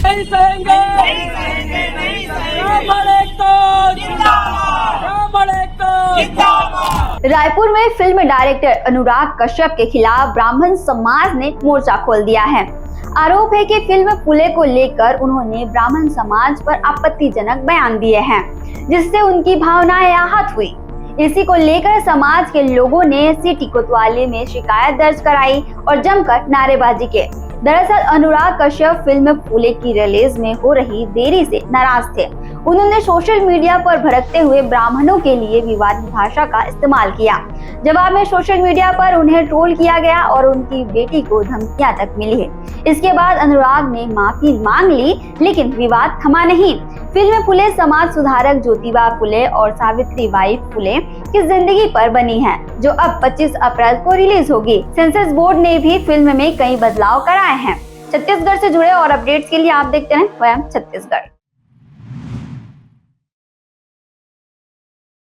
नहीं सहेंगे, नहीं सहेंगे। रायपुर में फिल्म डायरेक्टर अनुराग कश्यप के खिलाफ ब्राह्मण समाज ने मोर्चा खोल दिया है। आरोप है कि फिल्म फूले को लेकर उन्होंने ब्राह्मण समाज पर आपत्तिजनक बयान दिए हैं, जिससे उनकी भावनाएं आहत हुई। इसी को लेकर समाज के लोगों ने सिटी कोतवाली में शिकायत दर्ज कराई और जमकर नारेबाजी की। दरअसल अनुराग कश्यप फिल्म फूले की रिलीज में हो रही देरी से नाराज थे। उन्होंने सोशल मीडिया पर भड़कते हुए ब्राह्मणों के लिए विवादित भाषा का इस्तेमाल किया। जवाब में सोशल मीडिया पर उन्हें ट्रोल किया गया और उनकी बेटी को धमकियां तक मिली है। इसके बाद अनुराग ने माफी मांग ली, लेकिन विवाद थमा नहीं। फिल्म फूले समाज सुधारक ज्योतिबा फूले और सावित्रीबाई फूले की जिंदगी पर बनी है, जो अब 25 अप्रैल को रिलीज होगी। सेंसर बोर्ड ने भी फिल्म में कई बदलाव कराए हैं। छत्तीसगढ़ से जुड़े और अपडेट्स के लिए आप देखते रहें वयम छत्तीसगढ़।